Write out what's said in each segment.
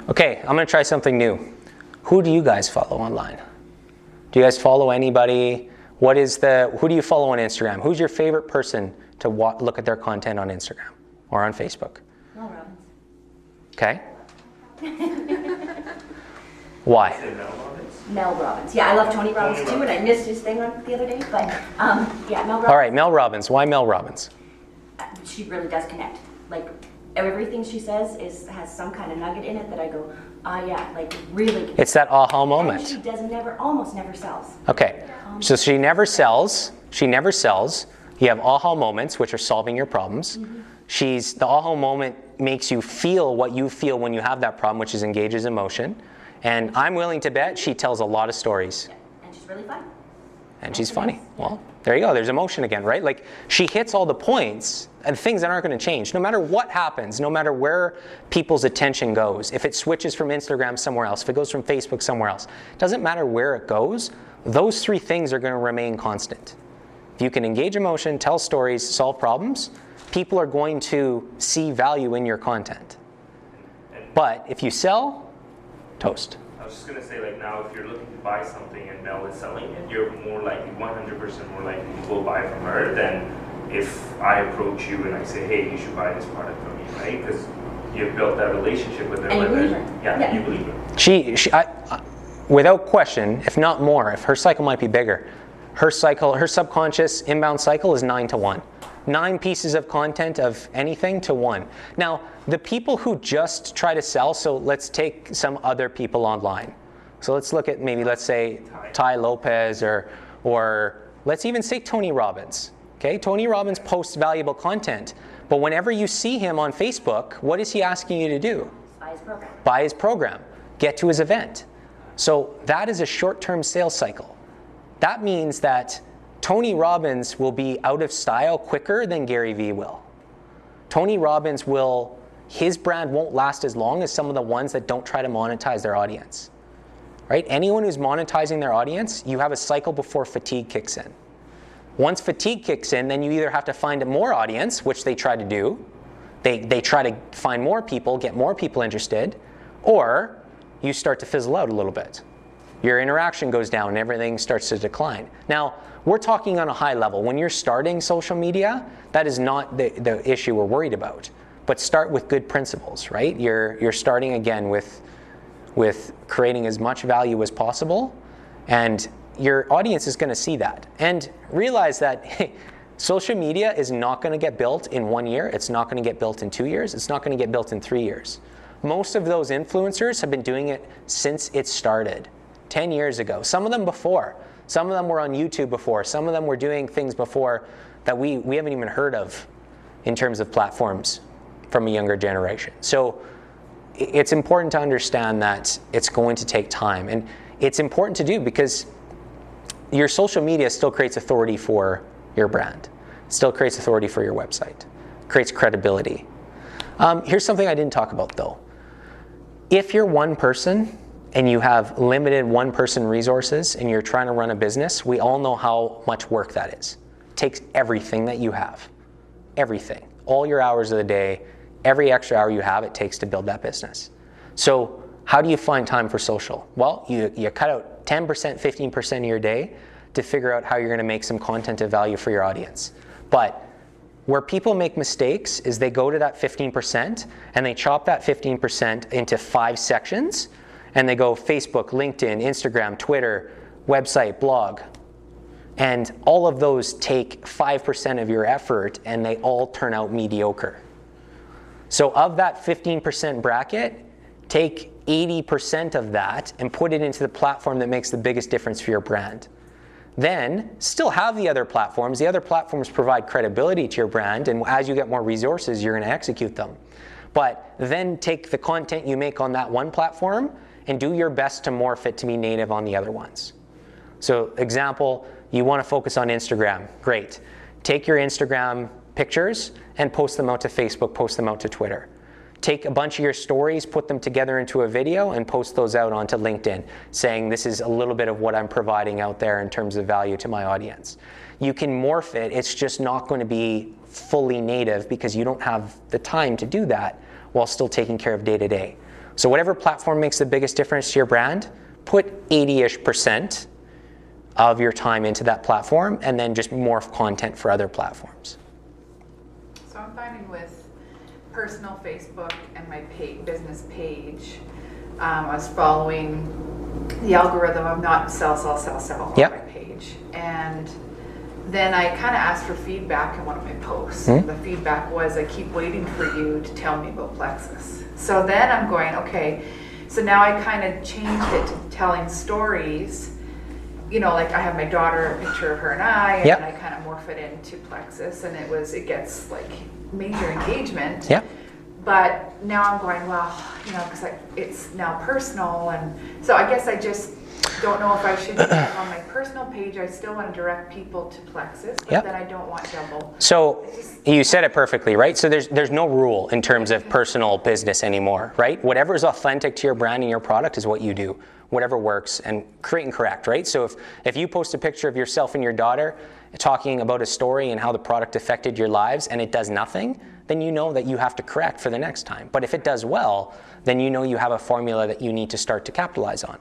Okay, I'm going to try something new. Who do you guys follow online? Do you guys follow anybody? Who do you follow on Instagram? Who's your favorite person to look at their content on Instagram or on Facebook? Mel Robbins. Okay. Why? Mel Robbins. Yeah, I love Tony Robbins too, and I missed his thing the other day, but yeah, Mel Robbins. All right, Mel Robbins. Why Mel Robbins? She really does connect. Like, everything she says has some kind of nugget in it that I go, yeah, like really. It's that aha moment. And she almost never sells. Okay, so she never sells. She never sells. You have aha moments, which are solving your problems. Mm-hmm. The aha moment makes you feel what you feel when you have that problem, which is engages emotion. And I'm willing to bet she tells a lot of stories. Yeah. And she's really fun. And she's funny. Well, there you go. There's emotion again, right? Like, she hits all the points and things that aren't going to change. No matter what happens, no matter where people's attention goes, if it switches from Instagram somewhere else, if it goes from Facebook somewhere else, it doesn't matter where it goes, those three things are going to remain constant. If you can engage emotion, tell stories, solve problems, people are going to see value in your content. But if you sell, toast. I was just going to say, like, now if you're looking to buy something and Mel is selling it, you're more likely, 100% more likely to go buy from her than if I approach you and I say, hey, you should buy this product from me, right? Because you've built that relationship with her. And you believe her. Yeah, you believe her. Without question, if not more, if her cycle might be bigger, her subconscious inbound cycle is 9 to 1. 9 pieces of content of anything to 1. Now, the people who just try to sell, so let's take some other people online. So let's look at let's say Ty Lopez or let's even say Tony Robbins. Okay, Tony Robbins posts valuable content, but whenever you see him on Facebook, what is he asking you to do? Buy his program. Buy his program. Get to his event. So that is a short-term sales cycle. That means that Tony Robbins will be out of style quicker than Gary Vee will. Tony Robbins his brand won't last as long as some of the ones that don't try to monetize their audience. Right? Anyone who's monetizing their audience, you have a cycle before fatigue kicks in. Once fatigue kicks in, then you either have to find more audience, which they try to do. They try to find more people, get more people interested, or you start to fizzle out a little bit. Your interaction goes down and everything starts to decline. Now, we're talking on a high level. When you're starting social media, that is not the issue we're worried about. But start with good principles, right? You're starting again with creating as much value as possible, and your audience is going to see that. And realize that social media is not going to get built in 1 year. It's not going to get built in 2 years. It's not going to get built in 3 years. Most of those influencers have been doing it since it started, 10 years ago. Some of them before. Some of them were on YouTube before. Some of them were doing things before that we haven't even heard of in terms of platforms from a younger generation. So it's important to understand that it's going to take time. And it's important to do because your social media still creates authority for your brand. It still creates authority for your website. It creates credibility. Here's something I didn't talk about though. If you're one person and you have limited one-person resources and you're trying to run a business, we all know how much work that is. It takes everything that you have. Everything. All your hours of the day, every extra hour you have, it takes to build that business. So how do you find time for social? Well, you cut out 10%, 15% of your day to figure out how you're going to make some content of value for your audience. But where people make mistakes is they go to that 15% and they chop that 15% into 5 sections, and they go Facebook, LinkedIn, Instagram, Twitter, website, blog. And all of those take 5% of your effort and they all turn out mediocre. So of that 15% bracket, take 80% of that and put it into the platform that makes the biggest difference for your brand. Then still have the other platforms. The other platforms provide credibility to your brand, and as you get more resources, you're going to execute them. But then take the content you make on that one platform and do your best to morph it to be native on the other ones. So example, you want to focus on Instagram. Great. Take your Instagram pictures and post them out to Facebook, post them out to Twitter. Take a bunch of your stories, put them together into a video, and post those out onto LinkedIn, saying this is a little bit of what I'm providing out there in terms of value to my audience. You can morph it. It's just not going to be fully native because you don't have the time to do that while still taking care of day-to-day. So whatever platform makes the biggest difference to your brand, put 80-ish% of your time into that platform, and then just morph content for other platforms. So I'm finding with personal Facebook and my business page, I was following the algorithm of not sell on Yep. my page. And then I kind of asked for feedback in one of my posts. Mm-hmm. The feedback was, I keep waiting for you to tell me about Plexus. So then I'm going, okay, so now I kind of changed it to telling stories. You know, like I have my daughter, a picture of her and I, and Yep. then I kind of morph it into Plexus, and it gets like major engagement. Yep. But now I'm going, well, you know, because it's now personal, and so I guess I just don't know if I should do it on my personal page. I still want to direct people to Plexus, but Yep. then I don't want double. So you said it perfectly, right? So there's no rule in terms of personal business anymore, right? Whatever is authentic to your brand and your product is what you do. Whatever works, and create and correct, right? So if you post a picture of yourself and your daughter talking about a story and how the product affected your lives and it does nothing, then you know that you have to correct for the next time. But if it does well, then you know you have a formula that you need to start to capitalize on.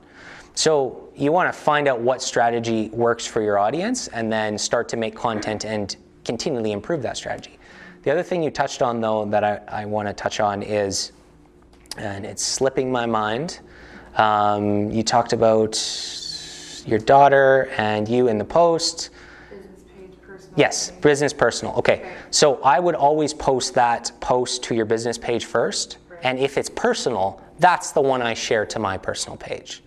So you want to find out what strategy works for your audience and then start to make content and continually improve that strategy. The other thing you touched on, though, that I want to touch on is, and it's slipping my mind, you talked about your daughter and you in the post. Business page, personal. Yes, business personal. Okay. So I would always post that post to your business page first. Right. And if it's personal, that's the one I share to my personal page.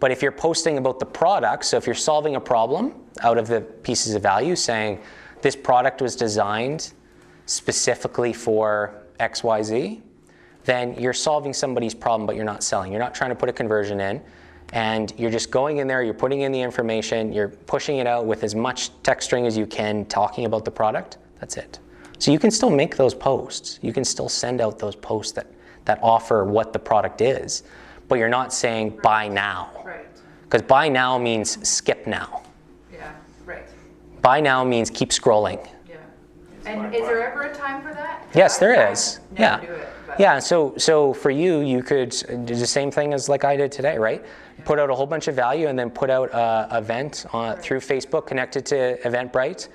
But if you're posting about the product, so if you're solving a problem out of the pieces of value, saying this product was designed specifically for XYZ, then you're solving somebody's problem, but you're not selling. You're not trying to put a conversion in, and you're just going in there, you're putting in the information, you're pushing it out with as much text string as you can, talking about the product. That's it. So you can still make those posts. You can still send out those posts that offer what the product is, but you're not saying buy now. Right. Because buy now means skip now. Yeah. Right. Buy now means keep scrolling. Yeah. And is there ever a time for that? Yes, there I is. never Yeah. do it, but- Yeah, so for you could do the same thing as like I did today, right? Put out a whole bunch of value and then put out an event through Facebook connected to Eventbrite.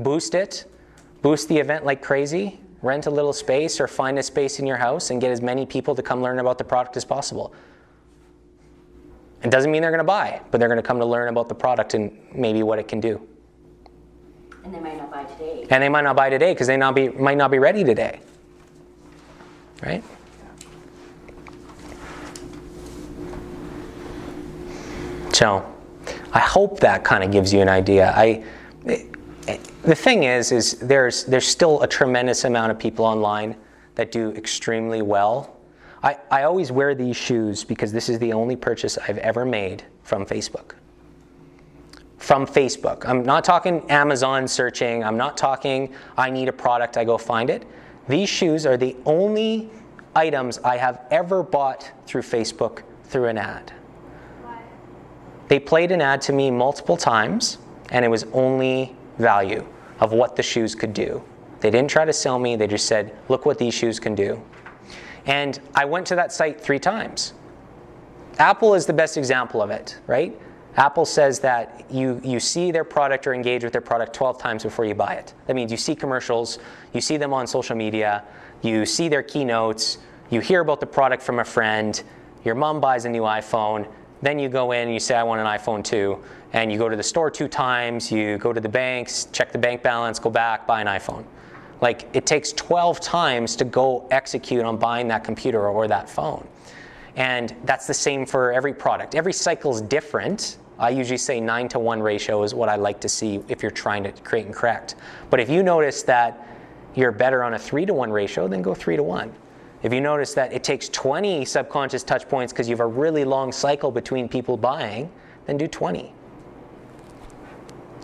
Boost the event like crazy. Rent a little space or find a space in your house and get as many people to come learn about the product as possible. It doesn't mean they're going to buy, but they're going to come to learn about the product and maybe what it can do. And they might not buy today. And they might not buy today because they might not be ready today. Right? So I hope that kind of gives you an idea. The thing is there's still a tremendous amount of people online that do extremely well. I always wear these shoes because this is the only purchase I've ever made from Facebook. From Facebook. I'm not talking Amazon searching. I'm not talking I need a product, I go find it. These shoes are the only items I have ever bought through Facebook through an ad. Why? They played an ad to me multiple times, and it was only value of what the shoes could do. They didn't try to sell me, they just said, look what these shoes can do. And I went to that site 3 times. Apple is the best example of it, right? Apple says that you see their product or engage with their product 12 times before you buy it. That means you see commercials, you see them on social media, you see their keynotes, you hear about the product from a friend, your mom buys a new iPhone, then you go in and you say, I want an iPhone 2, and you go to the store 2 times, you go to the banks, check the bank balance, go back, buy an iPhone. Like, it takes 12 times to go execute on buying that computer or that phone. And that's the same for every product. Every cycle is different. I usually say 9-to-1 ratio is what I like to see if you're trying to create and correct. But if you notice that you're better on a 3-to-1 ratio, then go 3-to-1. If you notice that it takes 20 subconscious touch points because you have a really long cycle between people buying, then do 20.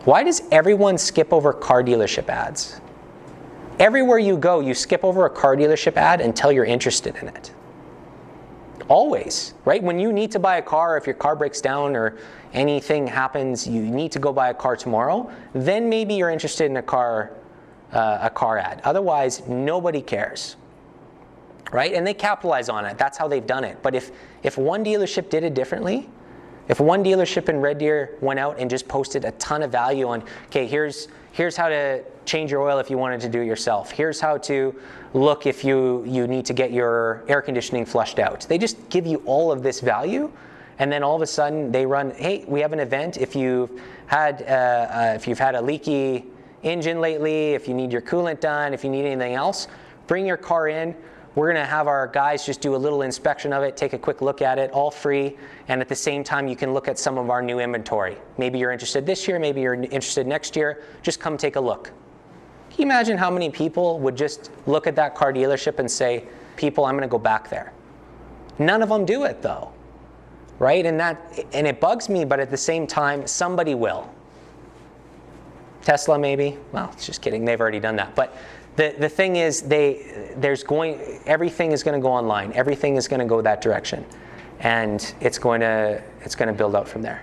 Why does everyone skip over car dealership ads? Everywhere you go, you skip over a car dealership ad until you're interested in it. Always, right? When you need to buy a car, if your car breaks down or anything happens, you need to go buy a car tomorrow, then maybe you're interested in a car ad. Otherwise, nobody cares. right? And they capitalize on it. That's how they've done it. But if one dealership did it differently, if one dealership in Red Deer went out and just posted a ton of value on, okay, here's how to change your oil if you wanted to do it yourself. Here's how to look if you need to get your air conditioning flushed out. They just give you all of this value, and then all of a sudden they run, hey, we have an event. If you've had a leaky engine lately, if you need your coolant done, if you need anything else, bring your car in. We're going to have our guys just do a little inspection of it, take a quick look at it, all free. And at the same time, you can look at some of our new inventory. Maybe you're interested this year, maybe you're interested next year. Just come take a look. Can you imagine how many people would just look at that car dealership and say, people, I'm going to go back there? None of them do it though, right? And it bugs me, but at the same time, somebody will. Tesla maybe? Well, just kidding, they've already done that. But the thing is, everything is going to go online. Everything is going to go that direction, and it's going to build out from there.